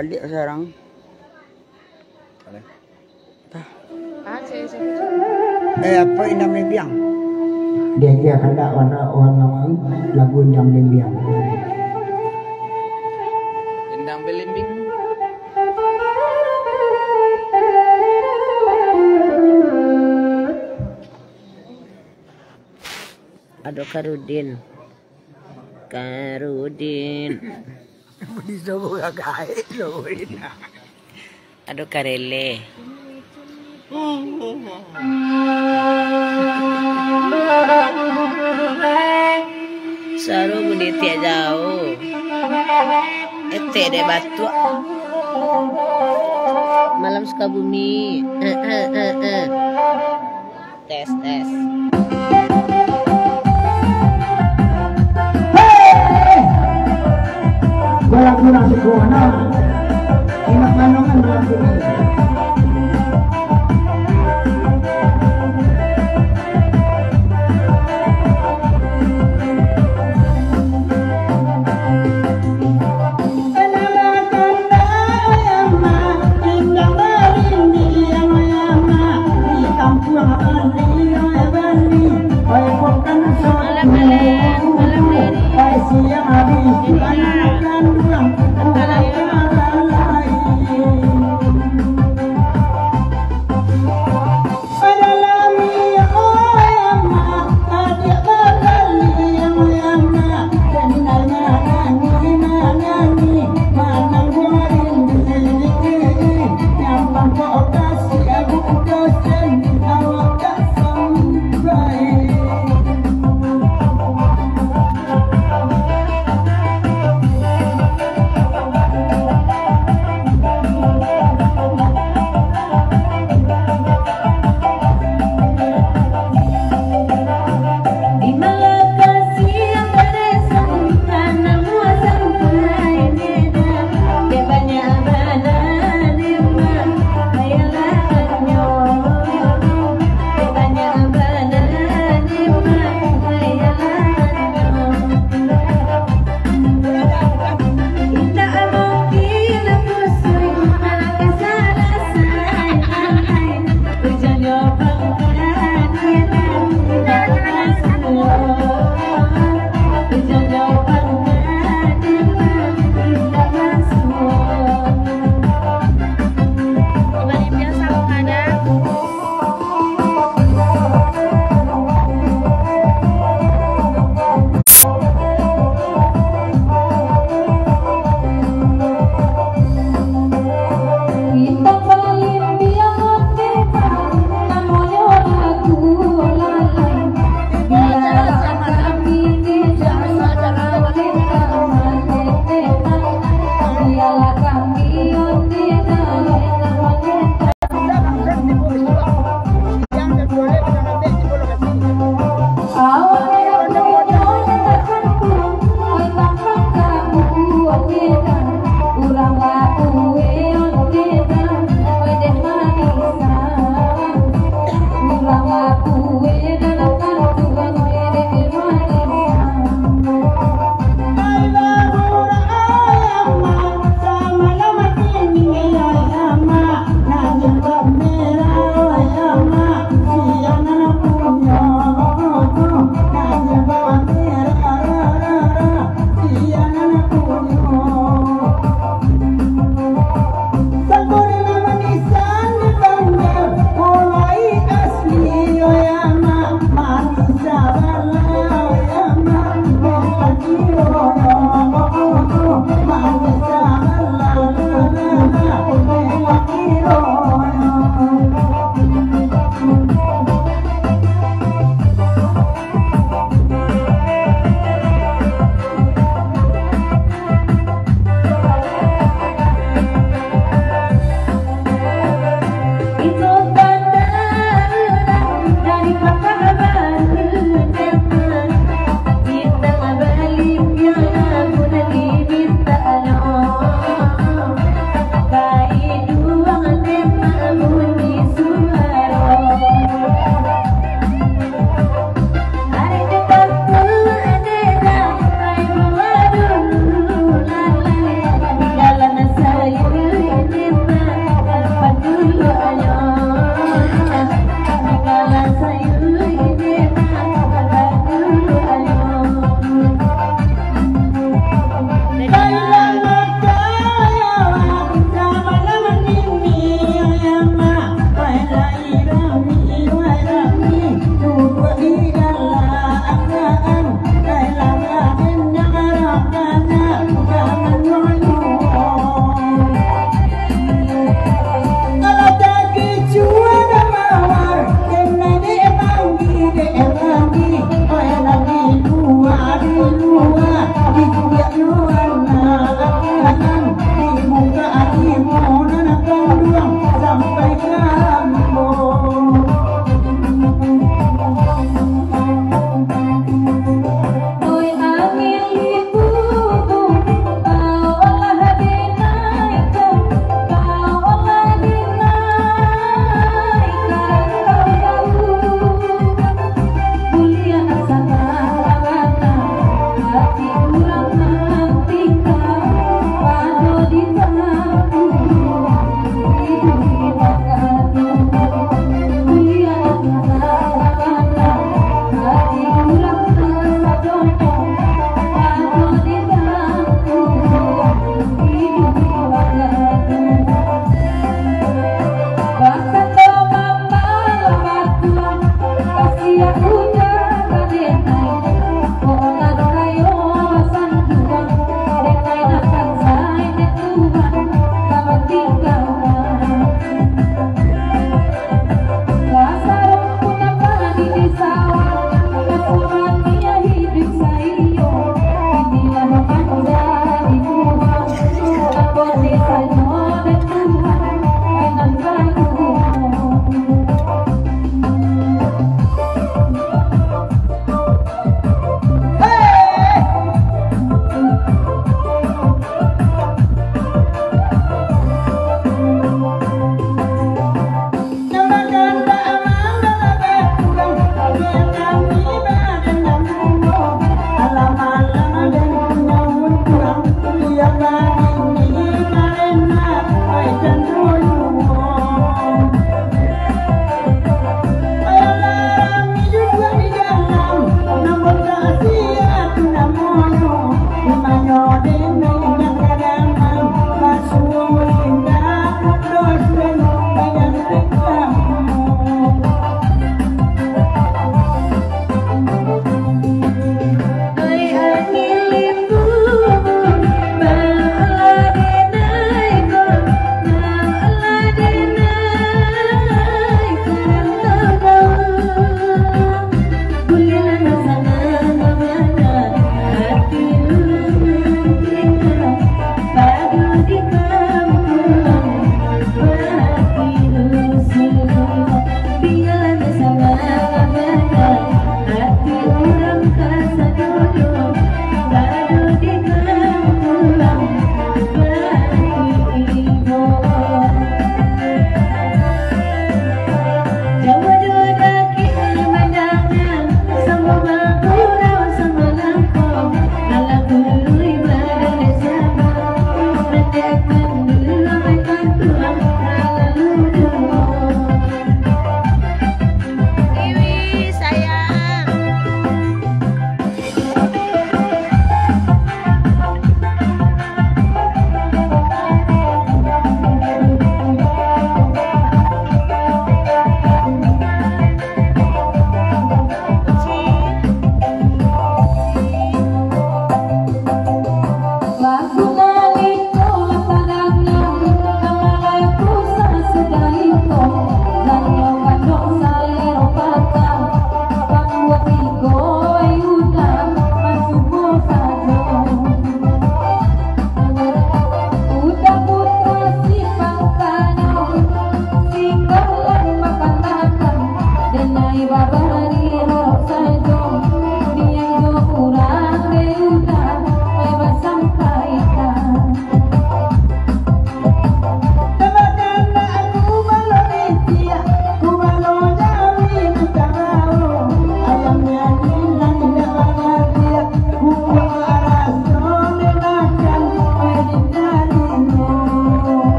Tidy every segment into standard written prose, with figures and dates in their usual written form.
balik sekarang. Apa Indang Lembiang? Dia kada warna lagu Indang Lembiang. Indang Belimbing. Aduh Karudin. Disuruh agak Aduh Karele. Saru budi tiak jauh. Ete de batu. Malam Sukabumi. Tes. Lagu nasi kuana. Enak manongan lagu ini.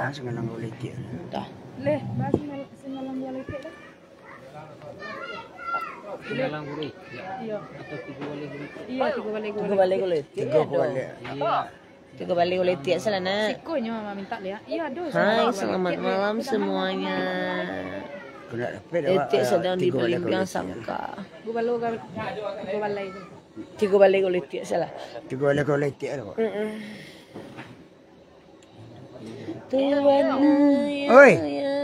dah sengalang boleh dia. Dah. Leh, bahas semalam dua letik dah. Semalang boleh. Iya. Atau 3 balik boleh. Iya, tiga balik Tiga balik kulit. Tiga balik. Iya. Tiga balik kulit ya salah nak. Sikonya mama minta lihat. Iya, aduh. Hai, selamat malam semuanya. Kena dapat Etik sedang di Belimbing Sangka. Gue balai. Tiga balik kulit ya salah. Tiga balik boleh dia lah. Tuhan ya. Oi. Ya.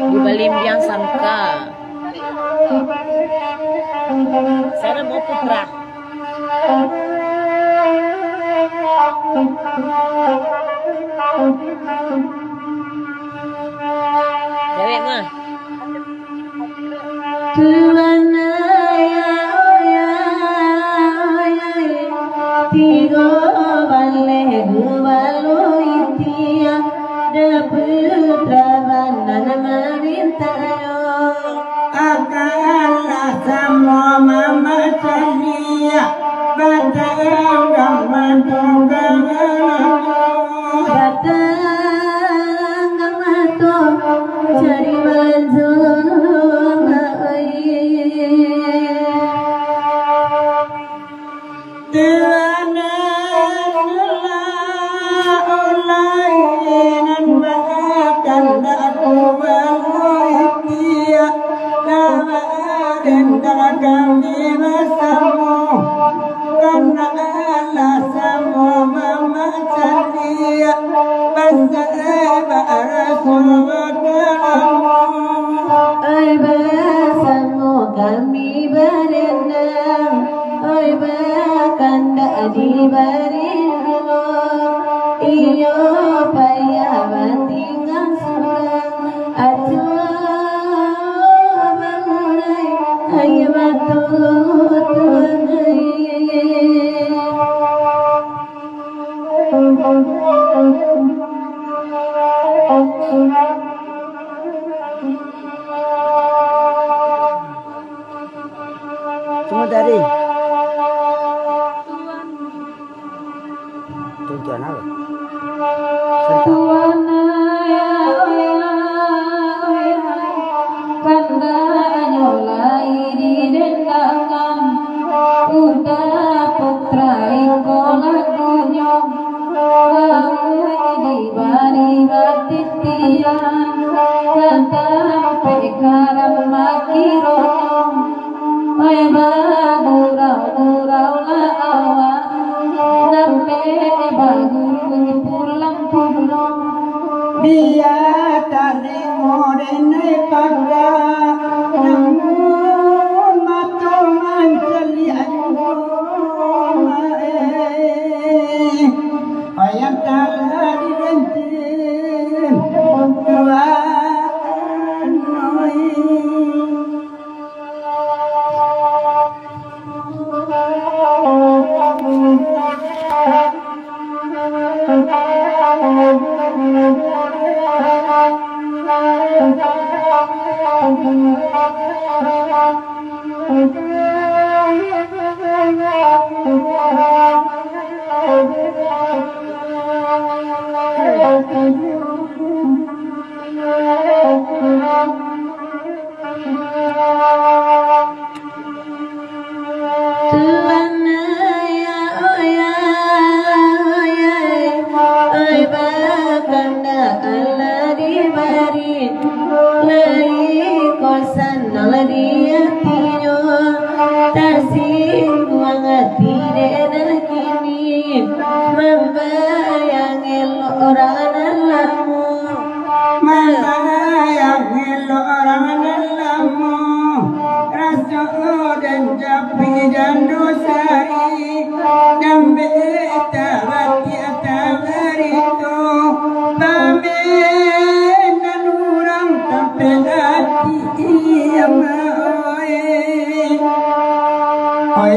Di Belimbing Sangka. Sana mau putra. Cewek mah. Tuhan ya, tiga balik balu itia putra banan marintayo. Akanlah semua mama ceria batang dan mantunggang Batang gamato cari manzur Tuana ulainan bahkan aku baluitia kamarin kami bersama karena Allah semua mama ceria bersama Rasulullah Oi bersama kami berenang Oi berkanda di barilo Iyo payah batingan surang Aduh bangunai Ayo batu Semua dari. Tujuan apa? Biar tarik morenai pada namun matungan celi ayam tak dibentin Tuhan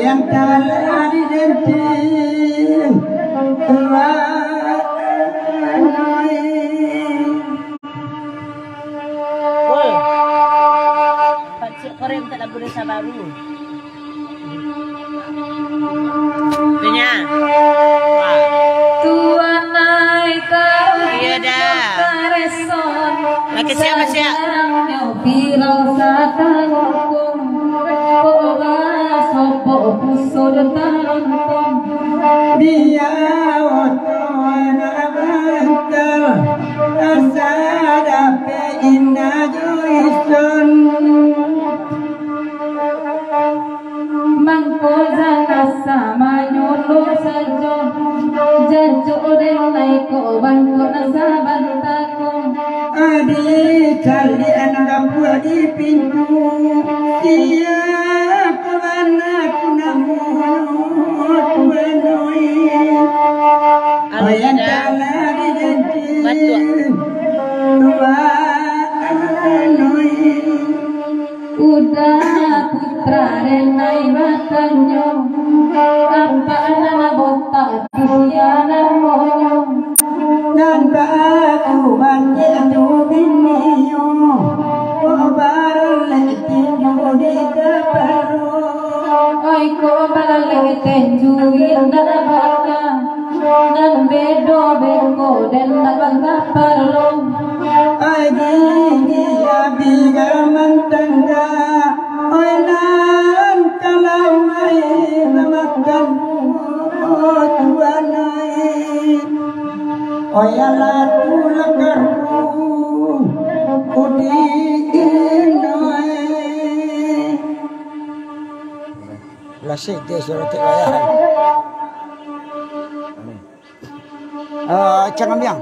yang telah didenting Tuhan siapa siapa? Firasatan hukum Poga sopo pusur tarantom Dia otona bantal asada pe inna juisun Mangko jana sama nyolo sajo Jajo denai ko bangko nasa bantakom adi cali anak buah di pintu dia kemana aku namu tuanoi ayat dalam di janji tuanoi Udah putra renai matanyo Apa nana botak kisiana monyo dan baku banyak tu biniyo obaran lagi di keparu Ay ko balalagi tenjuin na baka Nan bedo beko den na bangkaparlo agi dia bigar mantangga oinan kalau mai memakan tuanai oyala tulakaru udi inoi lasik dia suruh tik layahan Cangkambiang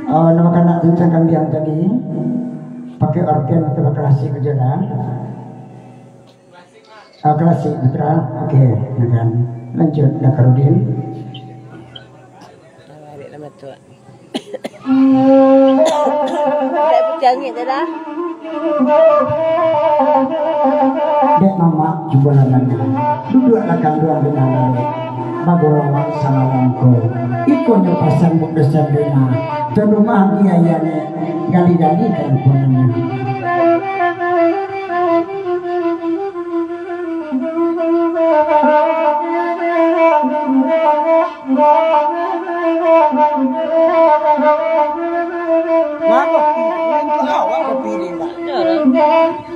nama kanak tu Cangkambiang tadi pakai organ atau klasik kejodohan klasik putra oke kan lanjut Nakarudin Dek putangit dah dek mama jubalannya duduk lakang dua benar Magorowa sama wongko ikonyo pasang bukesan dena dan rumah biayanya gali-gali teleponnya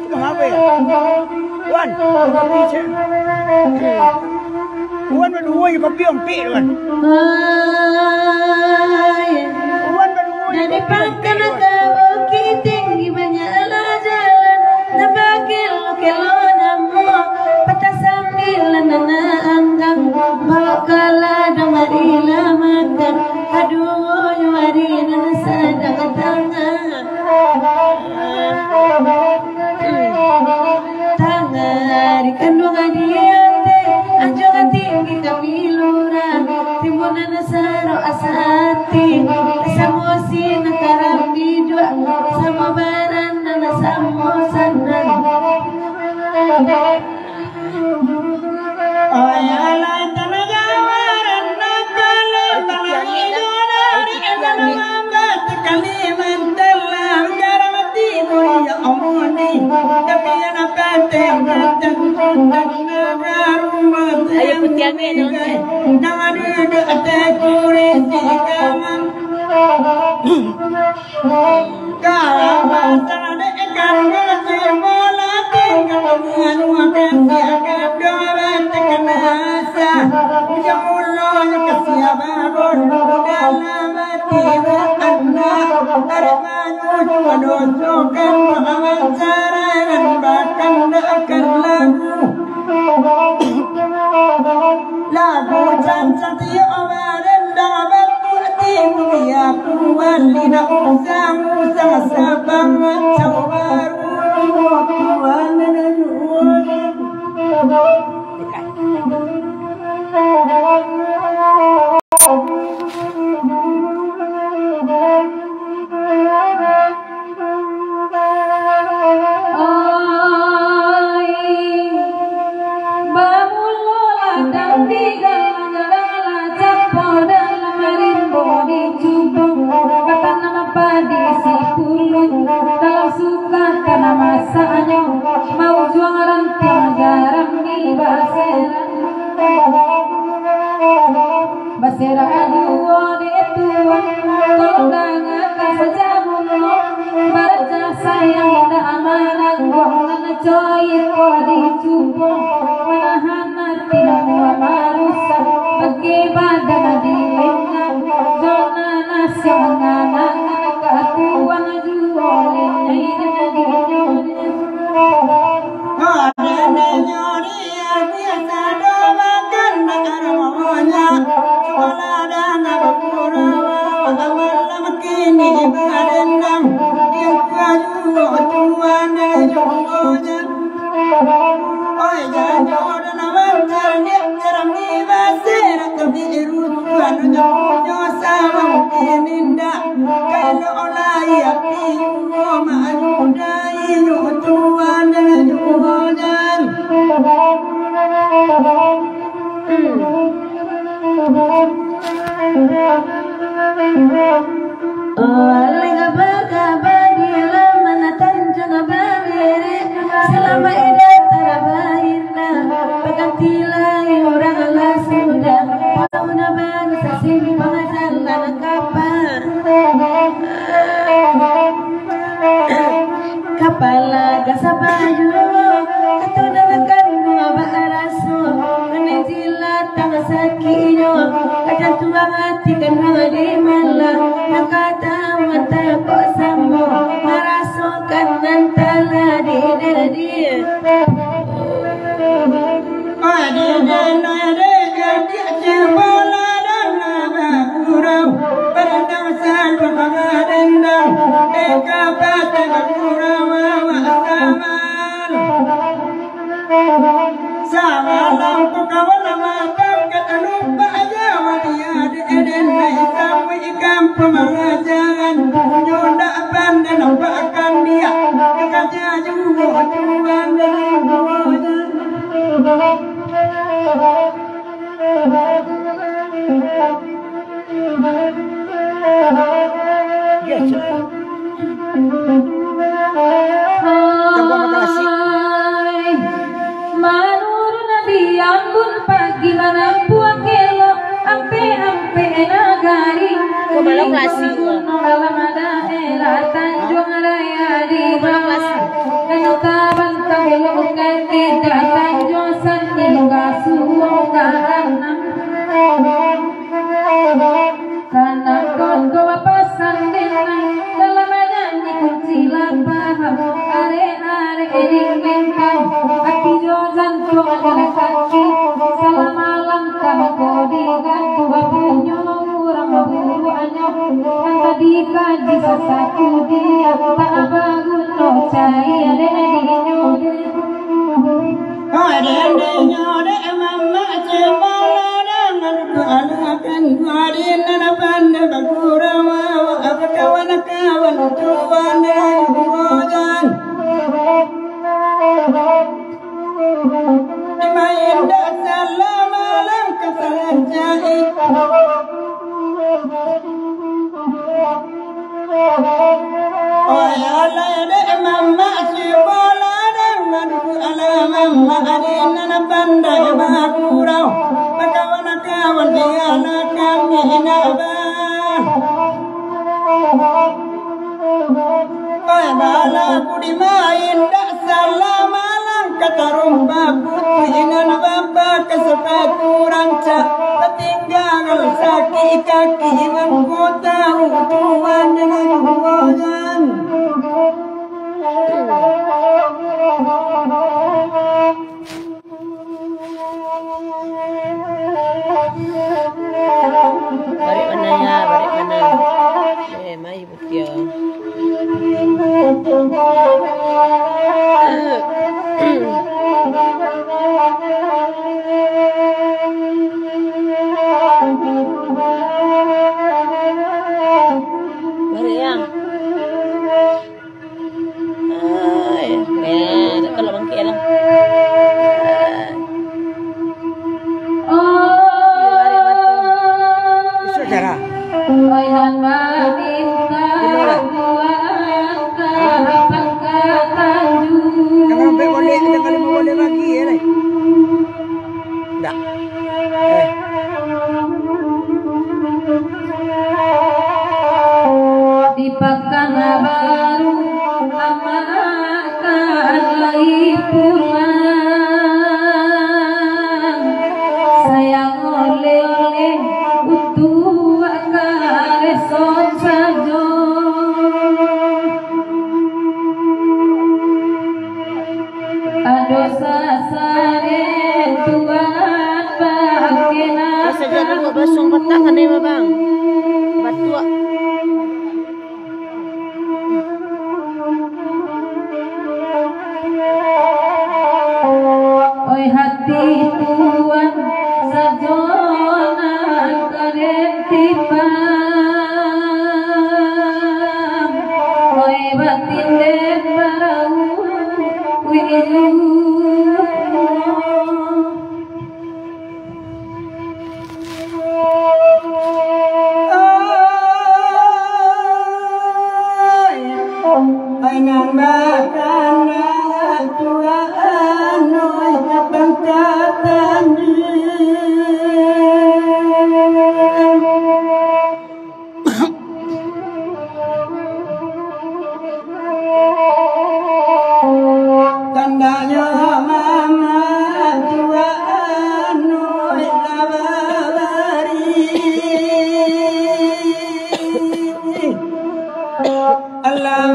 Kenapa ya? Wan, Wan berdua yang kopi ompik Wan. Wan berdua yang Dari pangkal kau tinggi banyak jalan Nabagil kelo namo Patah sambil nana anggang Bakala damarila makan Aduh nyari nana sadang tangan Tangan di kandung adiate Anjungan tinggi kami lurah Timbunan saro asati Samosi nakaram di dua Sama baran nana samosanan Ayalai tanah jawaran nakala tanah idona Ika nama Kalimantan lah garamati ya omoni tapi anak penting Ayo putiangnya dong nama duduk atas kuris di kamar kawan tanah dek ikan gajah bola tinggal makan siakan doa tekan asa jamulo yang kesiapan dalam hati anak tarik maju menujukan wawancara bahkan akan lagu cantik obaran dapat hati mulia kuat lina usamu sama sabang macam baru tuan Suka madendang yang kayu tuan jodohnya oi jodoh nama terniat terami basir kebiru tuan jodoh sama keninda kalau olai api maju dai tuan jodohnya selama ini terabaina pegantilai orang Allah sudah pauna bangsa sini pengajaran kapal kapala gasabayu katudanakan gua barasu menjilat tangan sakiyo kajantuang hati kan di malam nakata mata kok sambo marasukan nantala di Pengajaran jodoh pandai nampakkan dia kerja juga tuan dan Manur nabi ampun pagi mana buang kelo ampe nagari Belum kasih. Alamada era Tanjung Raya di bawah Kenutaban kelo kita Tanjung Sandingga Suwonganam karena kau pasan denang dalam nyanyi kunci lapaham are dingin aki jojan tuan kaki selama langkah kau digantu punya kurang buru anyok tadi kaji satu dia tak bagus no cahaya dengannya nyode mama cebala dengan doakan hari nana pandai bagurawa apa kawan tuan hujan main dak salam alam kesalahan jahit oh ya lede mama cebala dengan mama nana pandai bagurawa kawan dia kami naba oi bala kudi main dak salam alam kata rumba puinan bapa kesepatu ranca ketinggalan sakit kaki mengkota tuan dengan hujan Balik mana ya, balik mana? Mai butia. Balik yang. Kalau bangkit lah. Cara Wainan maminta buang Tanjung jangan sampai boleh lagi ya nih. Enggak. di Pekanbaru amakan lagi pulang sayang oleh utuh kare sonsa oi batin de parau wiru Dengan makanan Tuhan Noi kebangkatan tandanya mama Tuhan Noi labari Allah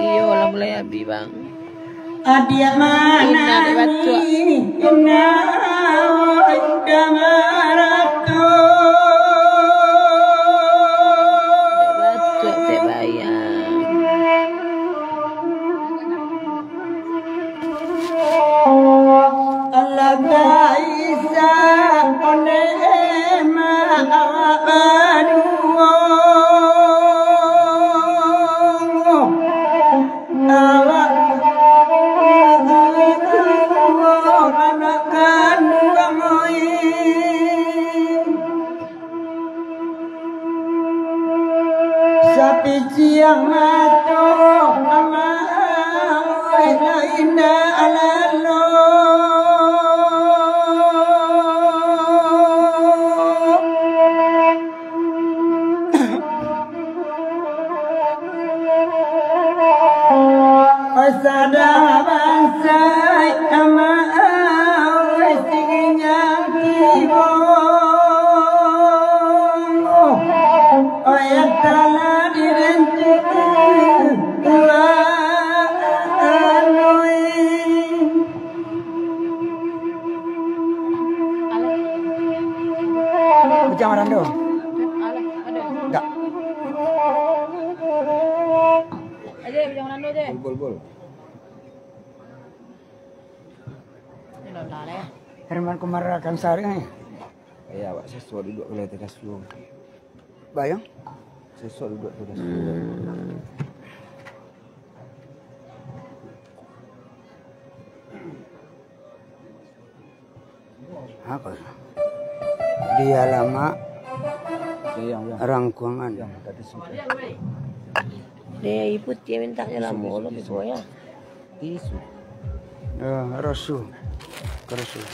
Iyo lah mulai habis bang. Adia mana ni ina udah maratu Batu tak bayang. Allah gaisa one ma aduh sapi ciang mato ama la inda alalo asada bansai ama siginyang tibo oyatala Macam mana tu? Tak. Aje macam mana tu je? Bol. Ini dah dah. Herman Kumarakan Sari nih. Iya, Pak, sesuatu duduk ke letek kasih. Bayang? Sesuatu duduk ke kasih. Apa? Dia lama Yang rangkuangan. yang tadi sudah. Dia iput dia mintanya lama lo ya. Tisu. Rasul. Rasul.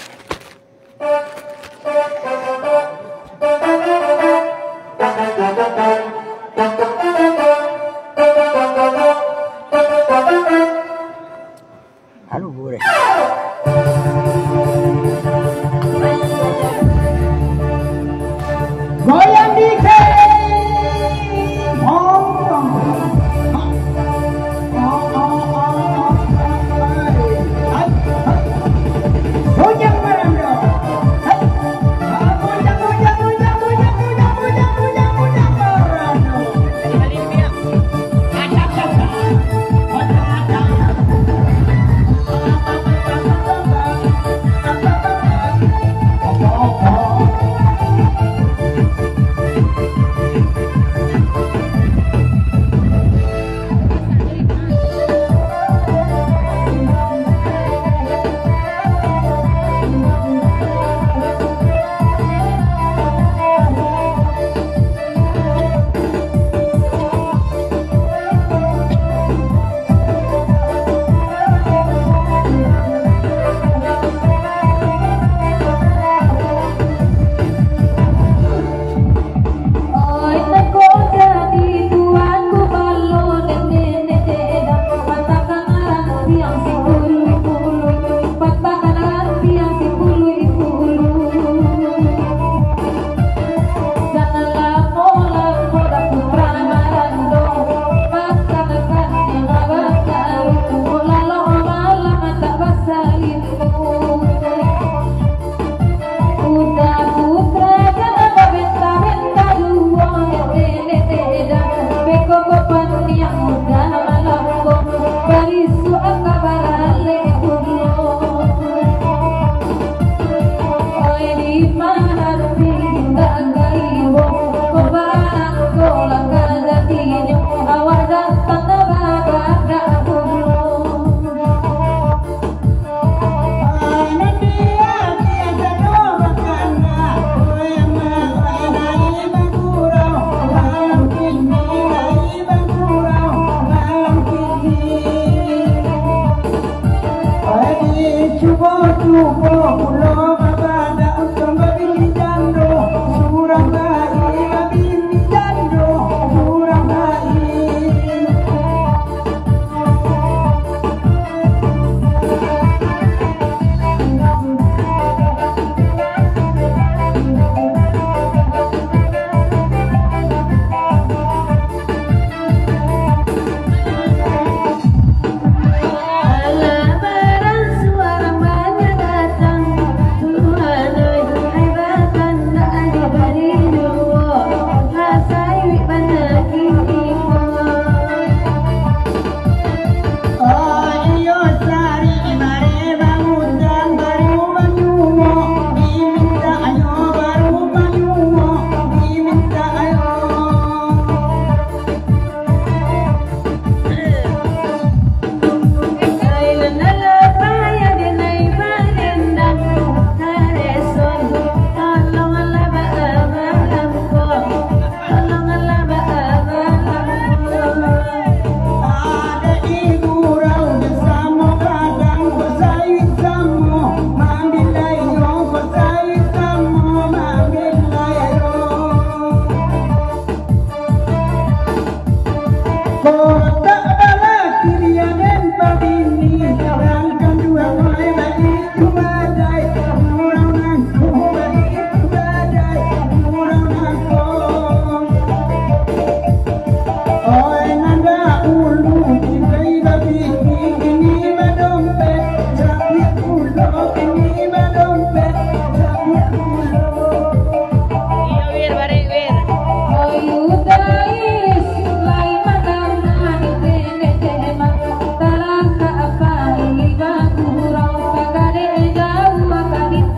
Halo boleh. Goyang dikit.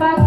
Pag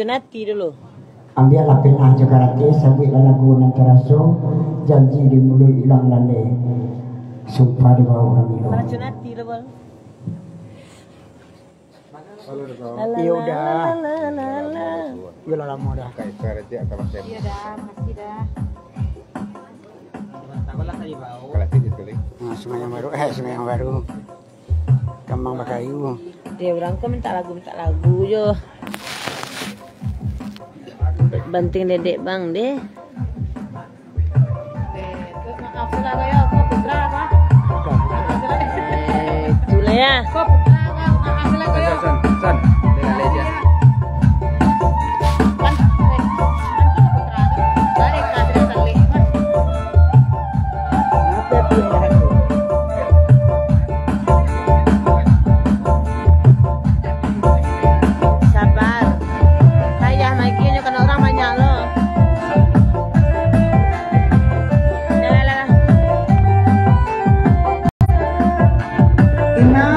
Cunati dulu. Ambil lapin aja karate sambil lagu nantaraso janji di mulut hilang lale sumpah di bawah kami lo. Mana Cunati dulu. Iya udah. Iya lama dah. Iya dah, makasih dah. Nah, sungai yang baru. Kembang Bakayu. Dia orang kok minta lagu yo. Banting dedek bang deh. Maaf sudah kayo, kok putra apa? Itulah ya. Kok putra kan? Maaf sudah kayo. San, dengan leja. Kan putra tu. Tarik kadang salik kan. Apa pilihan tu? Sabar. Saya lagi nyo kan orang banyak lo. Lah. Ina,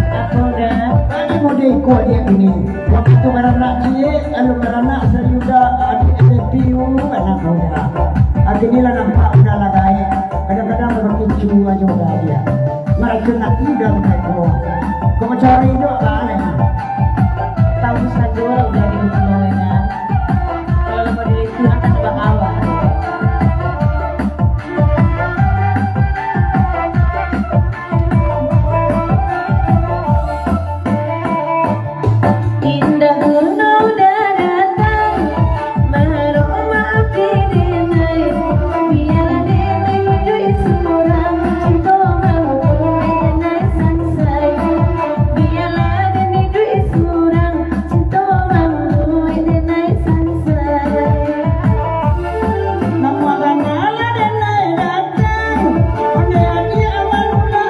Apa udah? ini mau diikut dia ini. Waktu itu beranak cilik, lalu beranak seriuda adik SPU anak muda. Akhirnya lah nampak udah lagai. Kadang-kadang berkicu aja udah dia. Mereka nak udah mereka keluar. Kau cari itu aneh. Tahu saja udah di rumahnya. Kalau lepas dari itu akan bakawa. Indah gunung dah datang, baru maafin denai. Biar denai duit seorang, cinta mau denai sansai. Biarlah denai duit seorang, cinta mau denai sansai. Nama kanala denai datang. Onde adi awal mula.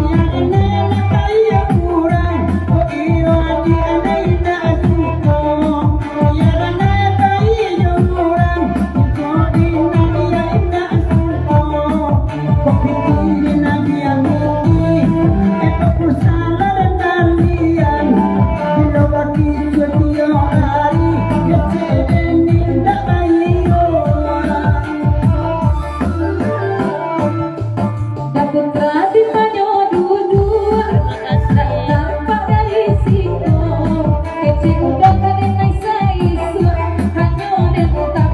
Ya ini kaya kurang. Oh iyo adi anai dah suka. Ya anai kaya kurang. Iko ina dia ina suka. Kopi tina dia miki. Eko kusala dan kalian. Bila bagi setiap hari. Ya cedeni dah bayi orang. Dapat terati banyo duduk. Nampak dari situ. Kecil udah kadang saisu. Hanya dan tak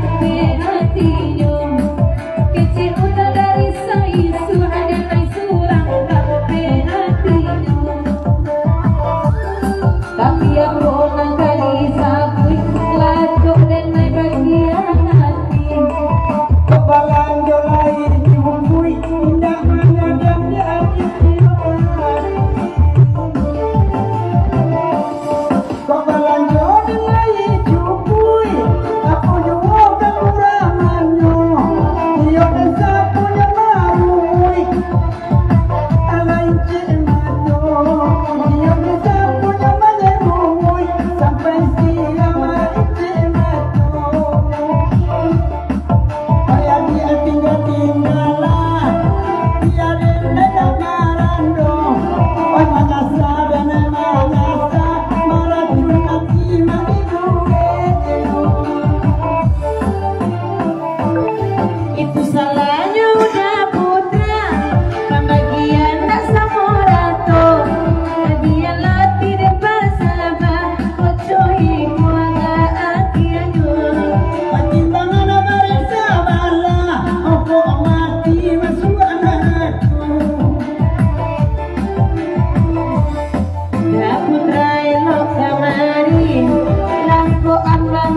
hatinya. Kecil udah dari saisu. Hanya surang tak hatinya. Tapi yang orang kali sabui. Lacok dan bagian hati. Kebalan jolai dibumbui indah mengadam di hati siloan. Kebalan jolai cupui aku jua kekurangannya. Dia desa punya marui alai cimato. Dia desa punya malerui sampai siapa cimato. Ayah dia tinggal-tinggalan. Dia rendah marando. Oh manasa dan manasa. Maracun hati Itu salahnya udah putra. Pembagian tak sama rato. Dia latih dan bersabar. Kocohi kuangga akhirnya. Pertimbangan baris sabarlah. Oh kok mati masuk anakku. Ya putra elok kamari. Langko ambang